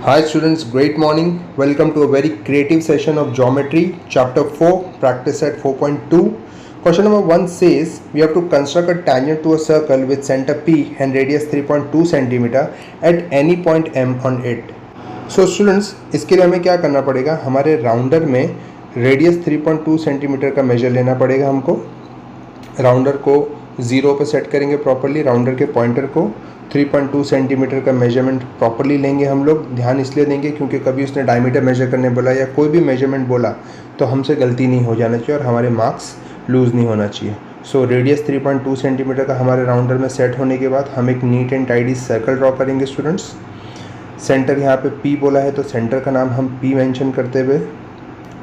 Hi students, great morning. Welcome to a very creative session of geometry, chapter 4, practice at 4.2. Question number 1 says, we have to construct a tangent to a circle with center P and radius 3.2 cm at any point M on it. So students, इसके लिए हमें क्या करना पड़ेगा, हमारे rounder में radius 3.2 centimetre का major लेना पड़ेगा हमको। राउंडर को 0 पे सेट करेंगे प्रॉपरली, राउंडर के पॉइंटर को 3.2 सेंटीमीटर का मेजरमेंट प्रॉपरली लेंगे हम लोग। ध्यान इसलिए देंगे क्योंकि कभी उसने डायमीटर मेजर करने बोला या कोई भी मेजरमेंट बोला तो हमसे गलती नहीं हो जाना चाहिए और हमारे मार्क्स लूज़ नहीं होना चाहिए। सो रेडियस 3.2 सेंटीमीटर का हमारे राउंडर में सेट होने के बाद हम एक neat and tidy circle draw करेंगे स्टूडेंट्स। सेंटर यहाँ पे P बोला है तो सेंटर का नाम हम P मेंशन करते हुए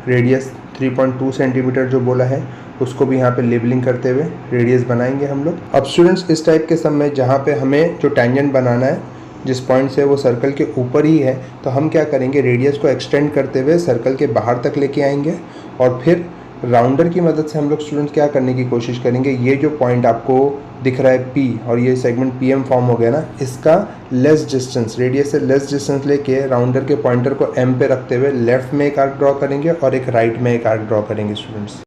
रेडियस 3.2 सेंटीमीटर जो बोला है उसको भी यहाँ पे लेबलिंग करते हुए रेडियस बनाएंगे हम लोग। अब स्टूडेंट्स इस टाइप के सम में जहाँ पे हमें जो टेंजेंट बनाना है जिस पॉइंट से वो सर्कल के ऊपर ही है तो हम क्या करेंगे, रेडियस को एक्सटेंड करते हुए सर्कल के बाहर तक लेके आएंगे और फिर राउंडर की मदद से हम लोग स्टूडेंट्स क्या करने की कोशिश करेंगे, ये जो पॉइंट आपको दिख रहा है P और ये सेगमेंट PM फॉर्म हो गया ना, इसका लेस डिस्टेंस, रेडियस से लेस डिस्टेंस लेके राउंडर के पॉइंटर को M पे रखते हुए लेफ्ट में एक आर्क ड्रॉ करेंगे और एक राइट में एक आर्क ड्रॉ करेंगे स्टूडेंट्स।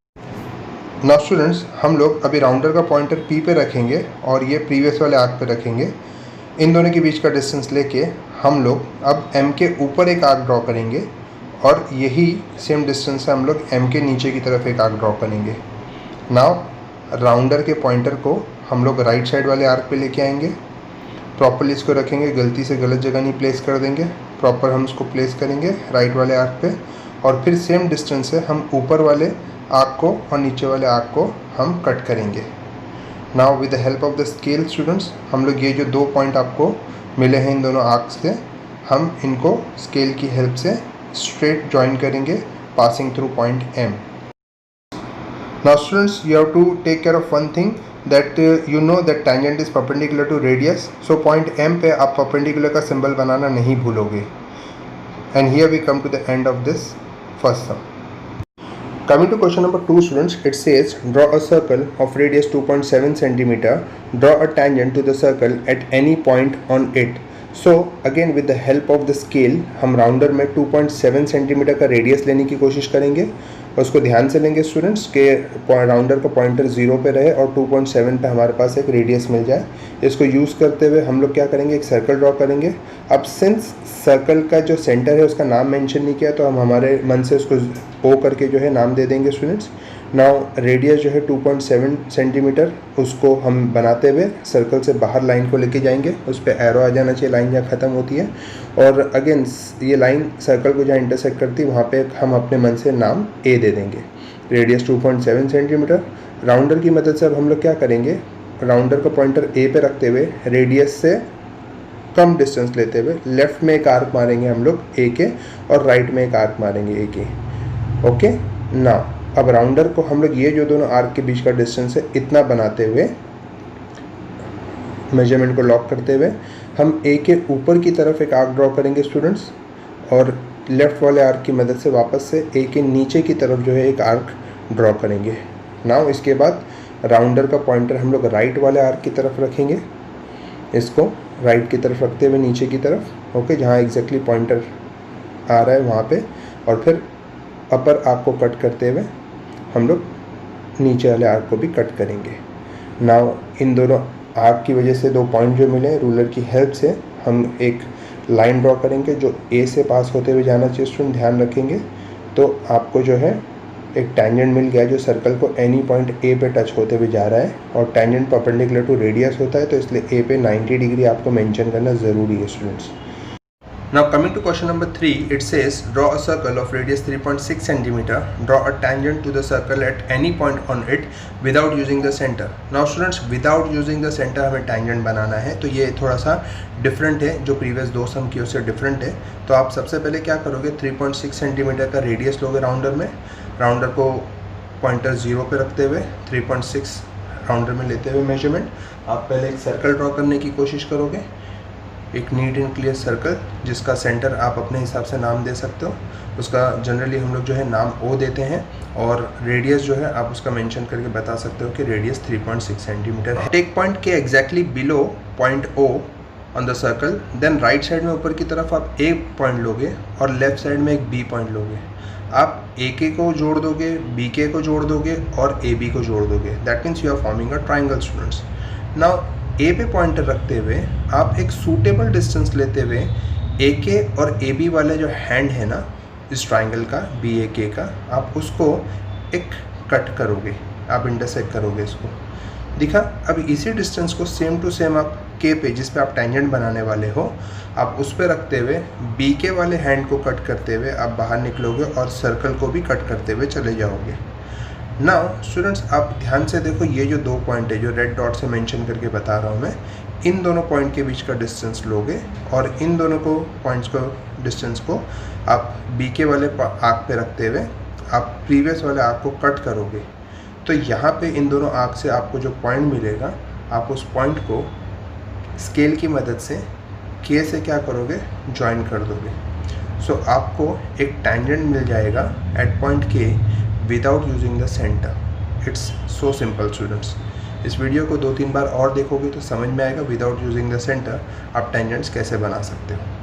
नाउ स्टूडेंट्स, हम लोग अभी राउंडर का पॉइंटर P पे रखेंगे और ये प्रीवियस वाले आर्क पे रखेंगे। इन दोनों के बीच का डिस्टेंस लेके हम लोग अब M के ऊपर एक आर्क ड्रॉ करेंगे और यही सेम डिस्टेंस से हम लोग M के नीचे की तरफ एक आर्क ड्रॉ करेंगे। नाउ राउंडर के पॉइंटर को हम लोग राइट साइड वाले आर्क पे लेके आएंगे, प्रॉपरली इसको रखेंगे, गलती से गलत जगह नहीं प्लेस कर देंगे, प्रॉपर हम इसको प्लेस करेंगे राइट वाले आर्क पे और फिर सेम डिस्टेंस से हम ऊपर वाले आर्क को और नीचे वाले आर्क को हम कट करेंगे। Now with the help of the scale students, हम लोग ये जो दो पॉइंट आपको मिले हैं इन दोनों आर्क से, हम इनको स्केल की हेल्प से स्ट्रेट ज्वाइन करेंगे passing through point M. Now students, you have to take care of one thing that you know that tangent is perpendicular to radius. So point M पे आप perpendicular का symbol बनाना नहीं भूलोगे. And here we come to the end of this first sum. Coming to question number 2 students, it says draw a circle of radius 2.7 centimeter. Draw a tangent to the circle at any point on it. So again with the help of the scale हम rounder में 2.7 centimetre का radius लेने की कोशिश करेंगे और उसको ध्यान से लेंगे स्टूडेंट्स के राउंडर का पॉइंटर 0 पे रहे और 2.7 पे हमारे पास एक रेडियस मिल जाए। इसको यूज़ करते हुए हम लोग क्या करेंगे, एक सर्कल ड्रॉ करेंगे। अब सिंस सर्कल का जो सेंटर है उसका नाम मेंशन नहीं किया तो हम हमारे मन से उसको O करके जो है नाम दे देंगे स्टूडेंट्स। नाउ रेडियस जो है 2.7 सेंटीमीटर उसको हम बनाते हुए सर्कल से बाहर लाइन को लेके जाएंगे, उस पर एरो आ जाना चाहिए, लाइन जहाँ ख़त्म होती है और अगेन ये लाइन सर्कल को जहाँ इंटरसेक्ट करती है वहाँ पे हम अपने मन से नाम A दे देंगे। रेडियस 2.7 सेंटीमीटर, राउंडर की मदद से अब हम लोग क्या करेंगे, राउंडर का पॉइंटर A पे रखते हुए रेडियस से कम डिस्टेंस लेते हुए लेफ़्ट में एक आर्क मारेंगे हम लोग A के और राइट में एक आर्क मारेंगे A के। ओके, नाउ अब राउंडर को हम लोग ये जो दोनों आर्क के बीच का डिस्टेंस है इतना बनाते हुए मेजरमेंट को लॉक करते हुए हम A के ऊपर की तरफ एक आर्क ड्रॉ करेंगे स्टूडेंट्स और लेफ़्ट वाले आर्क की मदद से वापस से A के नीचे की तरफ जो है एक आर्क ड्रॉ करेंगे। नाउ इसके बाद राउंडर का पॉइंटर हम लोग राइट वाले आर्क की तरफ रखेंगे, इसको राइट की तरफ रखते हुए नीचे की तरफ, ओके, जहाँ एग्जैक्टली पॉइंटर आ रहा है वहाँ पे, और फिर अपर आर्क को कट करते हुए हम लोग नीचे वाले आर्क को भी कट करेंगे। नाउ इन दोनों आर्क की वजह से दो पॉइंट जो मिले रूलर की हेल्प से हम एक लाइन ड्रॉ करेंगे जो A से पास होते हुए जाना चाहिए स्टूडेंट, ध्यान रखेंगे। तो आपको जो है एक टेंजेंट मिल गया जो सर्कल को एनी पॉइंट A पे टच होते हुए जा रहा है और टेंजेंट परपेंडिकुलर टू रेडियस होता है तो इसलिए A पे 90 डिग्री आपको मेंशन करना ज़रूरी है students. Now coming to question number 3, it says draw a circle of radius 3.6 centimeter. Draw a tangent to the circle at any point on it without using the center. Now students, without using the center हमें tangent बनाना है तो ये थोड़ा सा different है, जो previous दो सम की उससे डिफरेंट है। तो आप सबसे पहले क्या करोगे, 3.6 सेंटीमीटर का रेडियस लोगे राउंडर में, राउंडर को पॉइंटर 0 पे रखते हुए 3.6 राउंडर में लेते हुए मेजरमेंट आप पहले एक सर्कल ड्रॉ करने की कोशिश करोगे, एक नीट एंड क्लियर सर्कल जिसका सेंटर आप अपने हिसाब से नाम दे सकते हो। उसका जनरली हम लोग जो है नाम O देते हैं और रेडियस जो है आप उसका मेंशन करके बता सकते हो कि रेडियस 3.6 सेंटीमीटर है। टेक पॉइंट के exactly below point O on the circle, then right side में ऊपर की तरफ आप ए पॉइंट लोगे और लेफ्ट साइड में एक बी पॉइंट लोगे। आप ए के को जोड़ दोगे, बी के को जोड़ दोगे और ए बी को जोड़ दोगे। That means you are forming a triangle students. Now A पे पॉइंटर रखते हुए आप एक सूटेबल डिस्टेंस लेते हुए ए के और ए बी वाले जो हैंड है ना इस ट्राइंगल का, बी ए के का, आप उसको एक कट करोगे, आप इंटरसेक्ट करोगे इसको। दिखा? अब इसी डिस्टेंस को सेम टू सेम आप के पे, जिस पे आप टेंजेंट बनाने वाले हो, आप उस पे रखते हुए बी के वाले हैंड को कट करते हुए आप बाहर निकलोगे और सर्कल को भी कट करते हुए चले जाओगे। नाउ स्टूडेंट्स, आप ध्यान से देखो, ये जो 2 पॉइंट है जो रेड डॉट से मेंशन करके बता रहा हूँ मैं, इन दोनों पॉइंट के बीच का डिस्टेंस लोगे और इन दोनों को पॉइंट्स को डिस्टेंस को आप बी के वाले आर्क पे रखते हुए आप प्रीवियस वाले आर्क को कट करोगे। तो यहाँ पे इन दोनों आर्क से आपको जो पॉइंट मिलेगा, आप उस पॉइंट को स्केल की मदद से के से क्या करोगे, ज्वाइन कर दोगे। सो आपको एक टेंजेंट मिल जाएगा एट पॉइंट के without using the centre. It's so simple students. इस वीडियो को 2-3 बार और देखोगे तो समझ में आएगा विदाउट यूजिंग द सेंटर आप टेंजेंट्स कैसे बना सकते हो।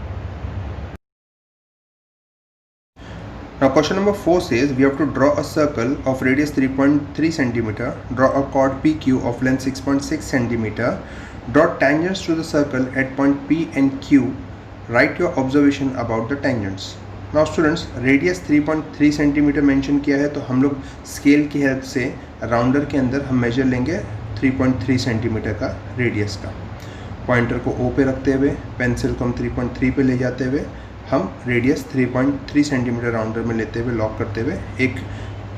Now question number 4 says we have to draw a circle of radius 3.3 cm, draw a chord PQ of length 6.6 cm, draw tangents to the circle at point P and Q, write your observation about the tangents. Now students, radius 3.3 cm mention किया है, तो हम लोग scale की help से rounder के अंदर हम मेजर लेंगे 3.3 cm का रेडियस का। पॉइंटर को O पे रखते हुए पेंसिल को हम 3.3 पे ले जाते हुए हम रेडियस 3.3 सेंटीमीटर राउंडर में लेते हुए लॉक करते हुए एक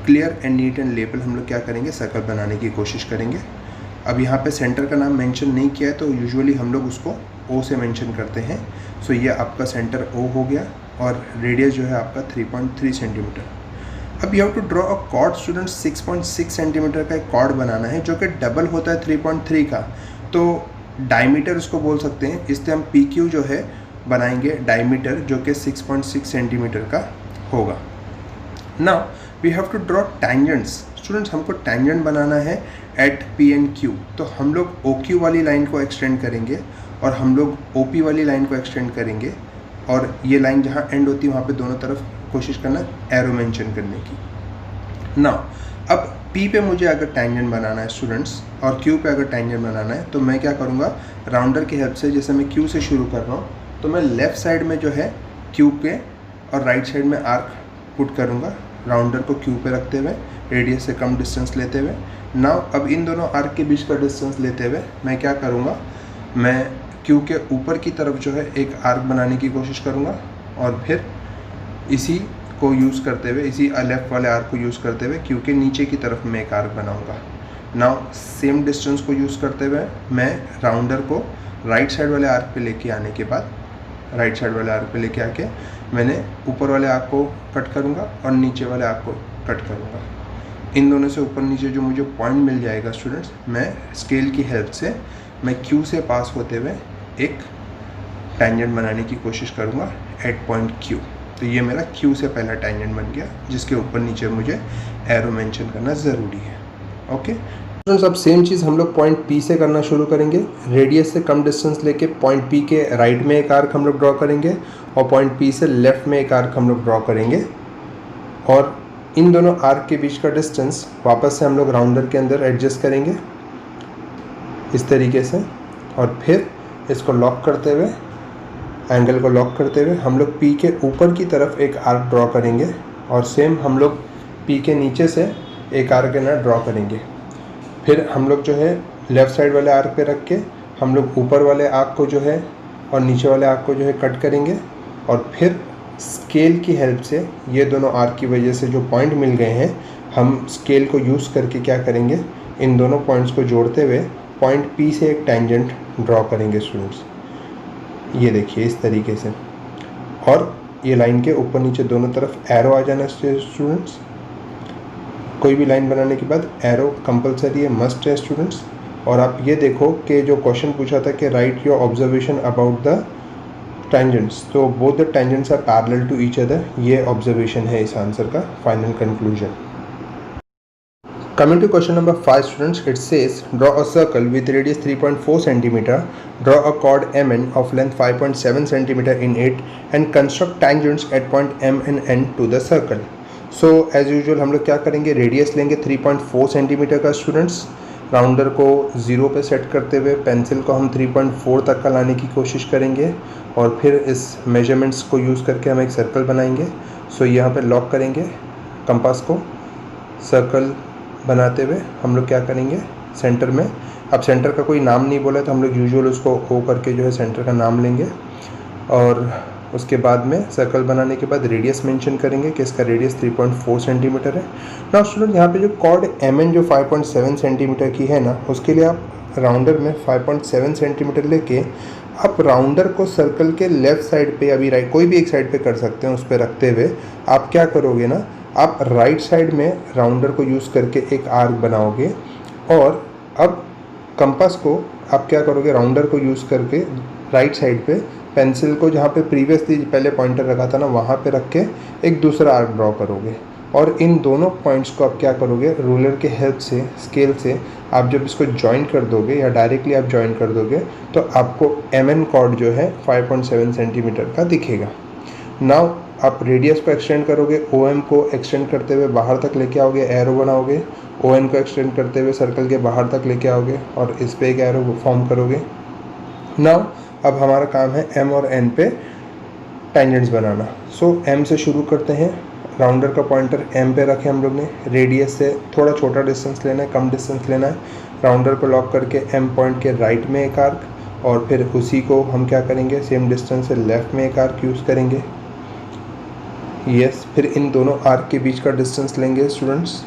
clear and neat and label हम लोग क्या करेंगे, सर्कल बनाने की कोशिश करेंगे। अब यहाँ पे सेंटर का नाम मेंशन नहीं किया है तो यूजुअली हम लोग उसको O से मेंशन करते हैं। सो ये आपका सेंटर O हो गया और रेडियस जो है आपका 3.3 सेंटीमीटर। अब you have to draw a chord student, 6.6 centimetre का एक कॉर्ड बनाना है जो कि डबल होता है 3.3 का, तो डायमीटर उसको बोल सकते हैं। इसलिए हम PQ जो है बनाएंगे डायमीटर जो कि 6.6 सेंटीमीटर का होगा। Now we have to draw tangents students, हमको टेंजेंट बनाना है एट P एंड Q। तो हम लोग OQ वाली लाइन को एक्सटेंड करेंगे और हम लोग OP वाली लाइन को एक्सटेंड करेंगे और ये लाइन जहाँ एंड होती है वहाँ पे दोनों तरफ कोशिश करना एरो मेंशन करने की। नाउ अब P पे मुझे अगर टेंजेंट बनाना है स्टूडेंट्स और Q पे अगर टेंजेंट बनाना है तो मैं क्या करूँगा, राउंडर की हेल्प से, जैसे मैं Q से शुरू कर रहा हूँ तो मैं लेफ़्ट साइड में जो है Q पे और राइट साइड में आर्क पुट करूँगा, राउंडर को Q पे रखते हुए रेडियस से कम डिस्टेंस लेते हुए। नाउ अब इन दोनों आर्क के बीच का डिस्टेंस लेते हुए मैं क्या करूँगा, मैं Q के ऊपर की तरफ जो है एक आर्क बनाने की कोशिश करूँगा और फिर इसी को यूज़ करते हुए, इसी लेफ़्ट वाले आर्क को यूज़ करते हुए Q के नीचे की तरफ मैं एक आर्क बनाऊँगा। नाउ सेम डिस्टेंस को यूज़ करते हुए मैं राउंडर को राइट साइड वाले आर्क पे लेके आने के बाद, राइट साइड वाले आर्क पे लेके आके मैंने ऊपर वाले आर्क को कट करूँगा और नीचे वाले आर्क को कट करूँगा। इन दोनों से ऊपर नीचे जो मुझे पॉइंट मिल जाएगा स्टूडेंट्स, मैं स्केल की हेल्प से मैं Q से पास होते हुए एक टेंजेंट बनाने की कोशिश करूँगा एट पॉइंट Q। तो ये मेरा Q से पहला टेंजेंट बन गया जिसके ऊपर नीचे मुझे एरो मेंशन करना ज़रूरी है। ओके स्टूडेंट्स, अब सेम चीज़ हम लोग पॉइंट P से करना शुरू करेंगे। रेडियस से कम डिस्टेंस लेके पॉइंट P के राइट में एक आर्क हम लोग ड्रॉ करेंगे और पॉइंट P से लेफ़्ट में एक आर्क हम लोग ड्रॉ करेंगे और इन दोनों आर्क के बीच का डिस्टेंस वापस से हम लोग राउंडर के अंदर एडजस्ट करेंगे इस तरीके से और फिर इसको लॉक करते हुए, एंगल को लॉक करते हुए हम लोग P के ऊपर की तरफ एक आर्क ड्रॉ करेंगे और सेम हम लोग P के नीचे से एक आर्क ना ड्रॉ करेंगे। फिर हम लोग जो है लेफ़्ट साइड वाले आर्क पे रख के हम लोग ऊपर वाले आर्क को जो है और नीचे वाले आर्क को जो है कट करेंगे और फिर स्केल की हेल्प से ये दोनों आर्क की वजह से जो पॉइंट मिल गए हैं हम स्केल को यूज़ करके क्या करेंगे, इन दोनों पॉइंट्स को जोड़ते हुए पॉइंट P से एक टेंजेंट ड्रॉ करेंगे स्टूडेंट्स। ये देखिए इस तरीके से, और ये लाइन के ऊपर नीचे दोनों तरफ एरो आ जाना स्टूडेंट्स। कोई भी लाइन बनाने के बाद एरो कंपलसरी है, मस्ट है स्टूडेंट्स। और आप ये देखो कि जो क्वेश्चन पूछा था कि write your observation about the tangents, तो both the tangents are parallel to each other. ये ऑब्जर्वेशन है इस आंसर का final conclusion. Coming to question number 5 students, it says draw a circle with radius 3.4 cm, draw a chord MN of length 5.7 cm in it and construct tangents at point M and N to the circle. So as usual हम लोग क्या करेंगे, radius लेंगे 3.4 centimetre का students, rounder को 0 पे set करते हुए पेंसिल को हम 3.4 तक का लाने की कोशिश करेंगे और फिर इस मेजरमेंट्स को यूज़ करके हम एक सर्कल बनाएंगे. सो यहाँ पे लॉक करेंगे कंपास को, सर्कल बनाते हुए हम लोग क्या करेंगे सेंटर में. अब सेंटर का कोई नाम नहीं बोला तो हम लोग यूजुअल उसको ओ करके जो है सेंटर का नाम लेंगे और उसके बाद में सर्कल बनाने के बाद रेडियस मेंशन करेंगे कि इसका रेडियस 3.4 सेंटीमीटर है. नाउ स्टूडेंट यहाँ पे जो कॉर्ड एम एन जो 5.7 सेंटीमीटर की है ना, उसके लिए आप राउंडर में 5.7 सेंटीमीटर लेके आप राउंडर को सर्कल के लेफ़्ट साइड पे, अभी राइट कोई भी एक साइड पे कर सकते हैं, उस पर रखते हुए आप क्या करोगे ना, आप राइट साइड में राउंडर को यूज़ करके एक आर्क बनाओगे और अब कंपास को आप क्या करोगे, राउंडर को यूज़ करके राइट साइड पे पेंसिल को जहाँ पे प्रीवियसली पहले पॉइंटर रखा था ना, वहाँ पे रख के एक दूसरा आर्क ड्रॉ करोगे और इन दोनों पॉइंट्स को आप क्या करोगे, रूलर के हेल्प से, स्केल से आप जब इसको ज्वाइन कर दोगे या डायरेक्टली आप ज्वाइन कर दोगे तो आपको एम एन कॉर्ड जो है 5.7 सेंटीमीटर का दिखेगा. नाउ आप रेडियस को एक्सटेंड करोगे, ओ एम को एक्सटेंड करते हुए बाहर तक लेके आओगे, एरो बनाओगे, ओ एन को एक्सटेंड करते हुए सर्कल के बाहर तक लेके आओगे और इस पे एक एरो फॉर्म करोगे. नाउ अब हमारा काम है एम और एन पे टेंजेंट्स बनाना. सो एम से शुरू करते हैं. राउंडर का पॉइंटर एम पे रखे हम लोग ने, रेडियस से थोड़ा छोटा डिस्टेंस लेना है, कम डिस्टेंस लेना है. राउंडर को लॉक करके एम पॉइंट के राइट में एक आर्क और फिर उसी को हम क्या करेंगे, सेम डिस्टेंस से लेफ़्ट में एक आर्क यूज़ करेंगे. फिर इन दोनों आर्क के बीच का डिस्टेंस लेंगे स्टूडेंट्स.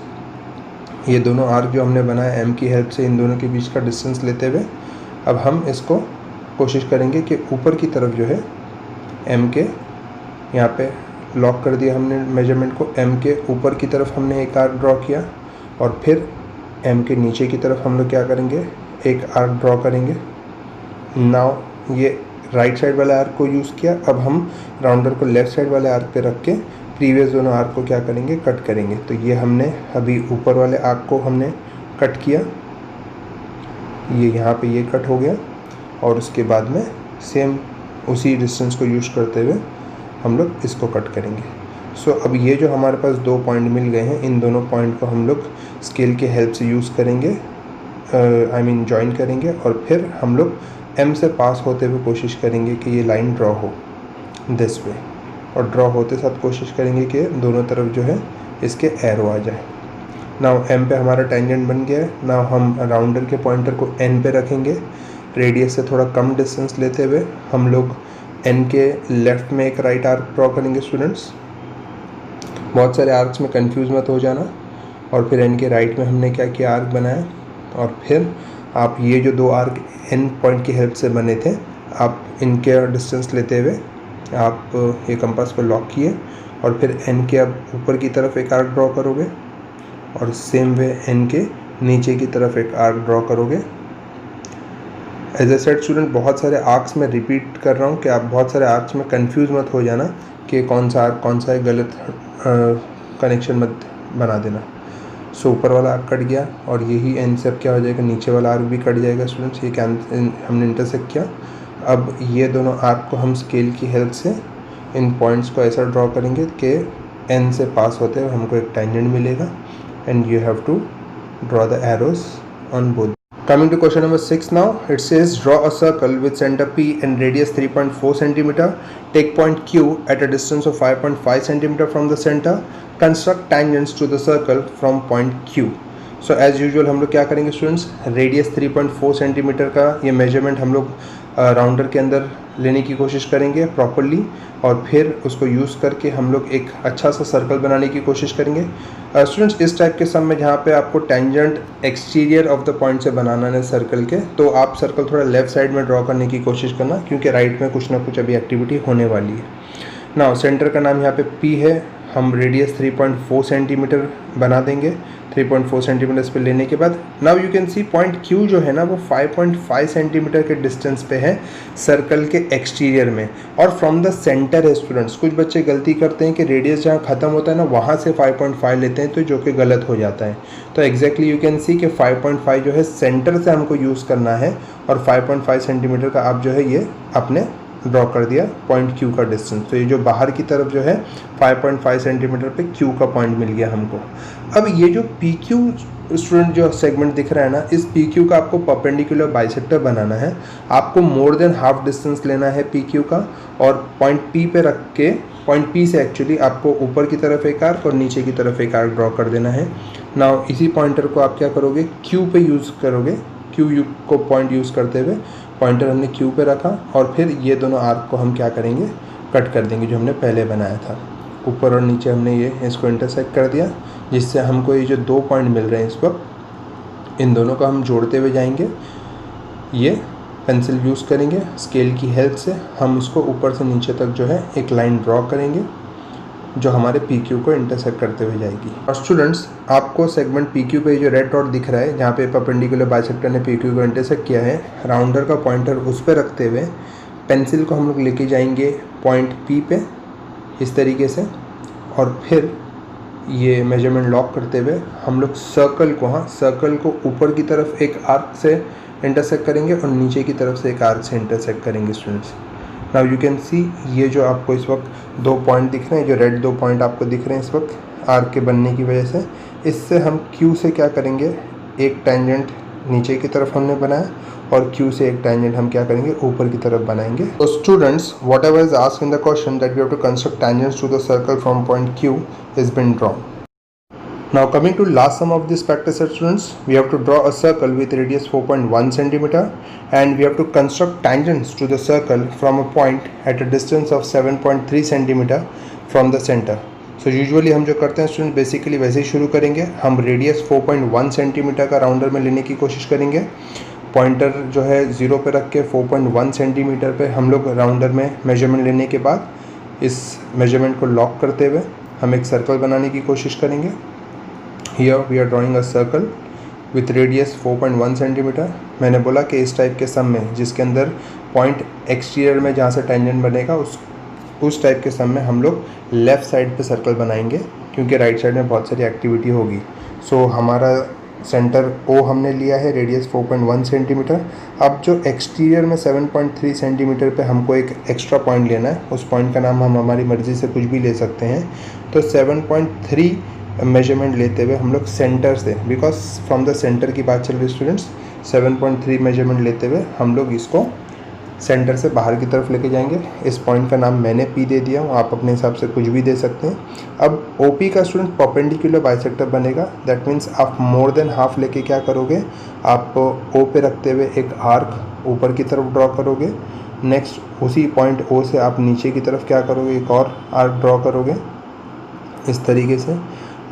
ये दोनों आर्क जो हमने बनाया एम की हेल्प से, इन दोनों के बीच का डिस्टेंस लेते हुए अब हम इसको कोशिश करेंगे कि ऊपर की तरफ जो है एम के, यहाँ पे लॉक कर दिया हमने मेजरमेंट को, एम के ऊपर की तरफ हमने एक आर्क ड्रॉ किया और फिर एम के नीचे की तरफ हम लोग क्या करेंगे, एक आर्क ड्रॉ करेंगे. नाउ ये राइट साइड वाले आर्क को यूज़ किया. अब हम राउंडर को लेफ़्ट साइड वाले आर्क पे रख के प्रीवियस दोनों आर्क को क्या करेंगे, कट करेंगे. तो ये हमने अभी ऊपर वाले आर्क को हमने कट किया, ये यहाँ पे ये कट हो गया और उसके बाद में सेम उसी डिस्टेंस को यूज़ करते हुए हम लोग इसको कट करेंगे. सो अब ये जो हमारे पास दो पॉइंट मिल गए हैं, इन दोनों पॉइंट को हम लोग स्केल के हेल्प से यूज़ करेंगे, जॉइन करेंगे और फिर हम लोग एम से पास होते हुए कोशिश करेंगे कि ये लाइन ड्रॉ हो दिस वे और ड्रॉ होते साथ कोशिश करेंगे कि दोनों तरफ जो है इसके एरो आ जाए. नाउ एम पे हमारा टेंजेंट बन गया है. नाउ हम राउंडर के पॉइंटर को एन पे रखेंगे, रेडियस से थोड़ा कम डिस्टेंस लेते हुए हम लोग एन के लेफ़्ट में एक राइट आर्क ड्रॉ करेंगे स्टूडेंट्स. बहुत सारे आर्क्स में कंफ्यूज मत हो जाना. और फिर एन के राइट में हमने क्या किया, आर्क बनाया और फिर आप ये जो दो आर्क एन पॉइंट की हेल्प से बने थे, आप इनके डिस्टेंस लेते हुए आप ये कंपास पर लॉक किए और फिर एन के अब ऊपर की तरफ एक आर्क ड्रॉ करोगे और सेम वे एन के नीचे की तरफ एक आर्क ड्रॉ करोगे. एज ए सेट स्टूडेंट, बहुत सारे आर्क्स में रिपीट कर रहा हूँ कि आप बहुत सारे आर्क्स में कंफ्यूज मत हो जाना कि कौन सा आर्क कौन सा है, गलत कनेक्शन मत बना देना. सो ऊपर वाला आर्क कट गया और यही एन से अब क्या हो जाएगा, नीचे वाला आर्क भी कट जाएगा स्टूडेंट्स. ये हमने इंटरसेक्ट किया. अब ये दोनों आर्क को हम स्केल की हेल्प से इन पॉइंट्स को ऐसा ड्रॉ करेंगे कि एन से पास होते हुए हमको एक टेंजेंट मिलेगा and you have to draw the arrows on both. Coming to question number 6 now, it says draw a circle with center P and radius 3.4 cm. Take point Q at a distance of 5.5 cm from the center. Construct tangents to the circle from point Q. So as usual हम लोग क्या करेंगे students, radius 3.4 centimetre का ये measurement हम लोग rounder के अंदर लेने की कोशिश करेंगे प्रॉपरली और फिर उसको यूज़ करके हम लोग एक अच्छा सा सर्कल बनाने की कोशिश करेंगे. स्टूडेंट्स, इस टाइप के सम में जहाँ पे आपको tangent exterior of the point से बनाना है सर्कल के, तो आप सर्कल थोड़ा लेफ़्ट साइड में ड्रॉ करने की कोशिश करना क्योंकि राइट में कुछ ना कुछ अभी एक्टिविटी होने वाली है. नाउ सेंटर का नाम यहाँ पे P है, हम रेडियस 3.4 सेंटीमीटर बना देंगे 3.4 सेंटीमीटर पे लेने के बाद now you can see point Q जो है ना वो 5.5 सेंटीमीटर के डिस्टेंस पे है सर्कल के एक्सटीरियर में और फ्रॉम द सेंटर है स्टूडेंट्स। कुछ बच्चे गलती करते हैं कि रेडियस जहाँ ख़त्म होता है ना वहाँ से 5.5 लेते हैं, तो जो कि गलत हो जाता है। तो एग्जैक्टली यू कैन सी कि 5.5 जो है सेंटर से हमको यूज़ करना है और 5.5 सेंटीमीटर का आप जो है ये अपने ड्रॉ कर दिया पॉइंट Q का डिस्टेंस। तो ये जो बाहर की तरफ जो है 5.5 सेंटीमीटर पे Q का पॉइंट मिल गया हमको। अब ये जो PQ स्टूडेंट जो सेगमेंट दिख रहा है ना, इस PQ का आपको परपेंडिकुलर बाइसेक्टर बनाना है। आपको मोर देन हाफ डिस्टेंस लेना है PQ का और पॉइंट P पे रख के पॉइंट P से एक्चुअली आपको ऊपर की तरफ एक आर्क और नीचे की तरफ एक आर्क ड्रॉ कर देना है। नाउ इसी पॉइंटर को आप क्या करोगे, Q पे यूज़ करोगे। Q को पॉइंट यूज़ करते हुए पॉइंटर हमने Q पे रखा और फिर ये दोनों आर्क को हम क्या करेंगे, कट कर देंगे जो हमने पहले बनाया था। ऊपर और नीचे हमने ये इसको इंटरसेक्ट कर दिया, जिससे हमको ये जो 2 पॉइंट मिल रहे हैं इस वक्त, इन दोनों को हम जोड़ते हुए जाएंगे। ये पेंसिल यूज़ करेंगे, स्केल की हेल्प से हम उसको ऊपर से नीचे तक जो है एक लाइन ड्रॉ करेंगे जो हमारे PQ को इंटरसेक्ट करते हुए जाएगी। और स्टूडेंट्स आपको सेगमेंट PQ पे जो रेड डॉट दिख रहा है जहाँ पे परपेंडिकुलर बाइसेक्टर ने PQ को इंटरसेक्ट किया है, राउंडर का पॉइंटर उस पर रखते हुए पेंसिल को हम लोग लेके जाएंगे पॉइंट P पे इस तरीके से और फिर ये मेजरमेंट लॉक करते हुए हम लोग सर्कल को ऊपर की तरफ एक आर्क से इंटरसेक्ट करेंगे और नीचे की तरफ से एक आर्क से इंटरसेक्ट करेंगे स्टूडेंट्स। नाउ यू कैन सी ये जो आपको इस वक्त 2 पॉइंट दिख रहे हैं, जो रेड 2 पॉइंट आपको दिख रहे हैं इस वक्त आर्क के बनने की वजह से, इससे हम Q से क्या करेंगे, एक टेंजेंट नीचे की तरफ हमने बनाया और Q से एक टेंजेंट हम क्या करेंगे, ऊपर की तरफ बनाएंगे। तो students whatever is asked in the question that we have to construct tangents to the circle from point Q is been drawn. Now coming to last sum of this practice set students, we have to draw a circle with radius 4.1 centimeter and we have to construct tangents to the circle from a point at a distance of 7.3 centimeter from the center. So usually हम जो करते हैं student basically वैसे ही शुरू करेंगे। हम radius 4.1 centimetre का rounder में लेने की कोशिश करेंगे। पॉइंटर जो है 0 पे रख के 4.1 सेंटीमीटर पे हम लोग राउंडर में मेजरमेंट लेने के बाद इस मेजरमेंट को लॉक करते हुए हम एक सर्कल बनाने की कोशिश करेंगे। Here we are drawing a circle with radius 4.1 centimetre. मैंने बोला कि इस टाइप के सम में जिसके अंदर पॉइंट एक्सटीरियर में जहाँ से टेंजेंट बनेगा उस टाइप के सम में हम लोग लेफ़्ट साइड पे सर्कल बनाएंगे क्योंकि राइट साइड में बहुत सारी एक्टिविटी होगी। सो हमारा सेंटर O हमने लिया है, रेडियस 4.1 सेंटीमीटर। अब जो एक्सटीरियर में 7.3 सेंटीमीटर पे हमको एक एक्स्ट्रा पॉइंट लेना है, उस पॉइंट का नाम हम हमारी मर्ज़ी से कुछ भी ले सकते हैं। तो 7.3 मेजरमेंट लेते हुए हम लोग सेंटर से, बिकॉज फ्रॉम द सेंटर की बात चल रही स्टूडेंट्स, 7.3 मेजरमेंट लेते हुए हम लोग इसको सेंटर से बाहर की तरफ लेके जाएंगे। इस पॉइंट का नाम मैंने P दे दिया हूँ, आप अपने हिसाब से कुछ भी दे सकते हैं। अब OP का स्टूडेंट परपेंडिकुलर बाइसेक्टर बनेगा, दैट मीन्स आप मोर देन हाफ लेके क्या करोगे, आप O पे रखते हुए एक आर्क ऊपर की तरफ ड्रॉ करोगे। नेक्स्ट उसी पॉइंट O से आप नीचे की तरफ क्या करोगे, एक और आर्क ड्रॉ करोगे इस तरीके से।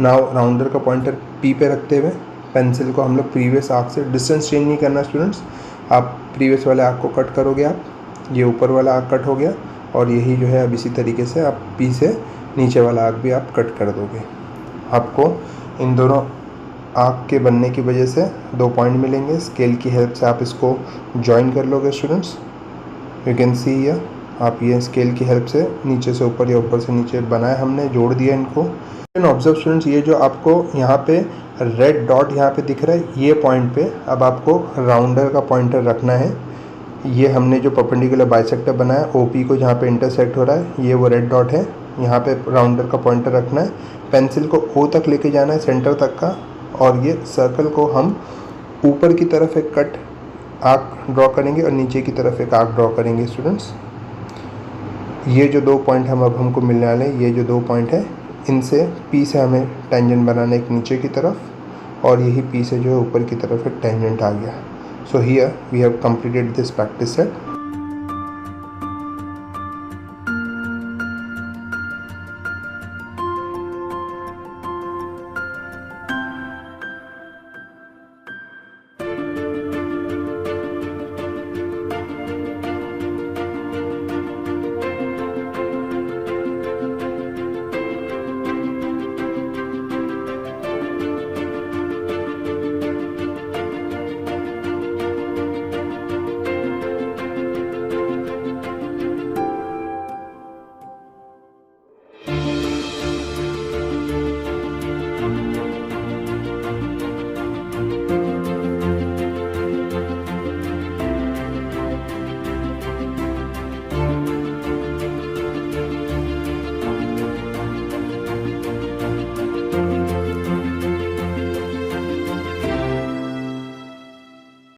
नाउ राउंडर का पॉइंटर P पे रखते हुए पेंसिल को हम लोग प्रीवियस आर्क से, डिस्टेंस चेंज नहीं करना स्टूडेंट्स, आप प्रीवियस वाले आर्क को कट करोगे। आप ये ऊपर वाला आर्क कट हो गया और यही जो है अब इसी तरीके से आप P से नीचे वाला आर्क भी आप कट कर दोगे। आपको इन दोनों आर्क के बनने की वजह से 2 पॉइंट मिलेंगे। स्केल की हेल्प से आप इसको जॉइन कर लोगे students. You can see here, आप ये स्केल की हेल्प से नीचे से ऊपर या ऊपर से नीचे बनाए हमने, जोड़ दिया इनको। ऑब्जर्व स्टूडेंट्स, ये जो आपको यहाँ पे रेड डॉट यहाँ पे दिख रहा है, ये पॉइंट पे अब आपको राउंडर का पॉइंटर रखना है। ये हमने जो परपेंडिकुलर बाइसेक्टर बनाया OP को जहाँ पे इंटरसेक्ट हो रहा है, ये वो रेड डॉट है, यहाँ पे राउंडर का पॉइंटर रखना है। पेंसिल को O तक लेके जाना है, सेंटर तक का, और ये सर्कल को हम ऊपर की तरफ एक कट आर्क ड्रॉ करेंगे और नीचे की तरफ एक आर्क ड्रॉ करेंगे स्टूडेंट्स। ये जो 2 पॉइंट हम अब हमको मिलने वाले हैं, ये जो 2 पॉइंट है, इनसे P से हमें टेंजेंट बनाना एक नीचे की तरफ और यही P से जो है ऊपर की तरफ एक टेंजेंट आ गया। So here we have completed this practice set.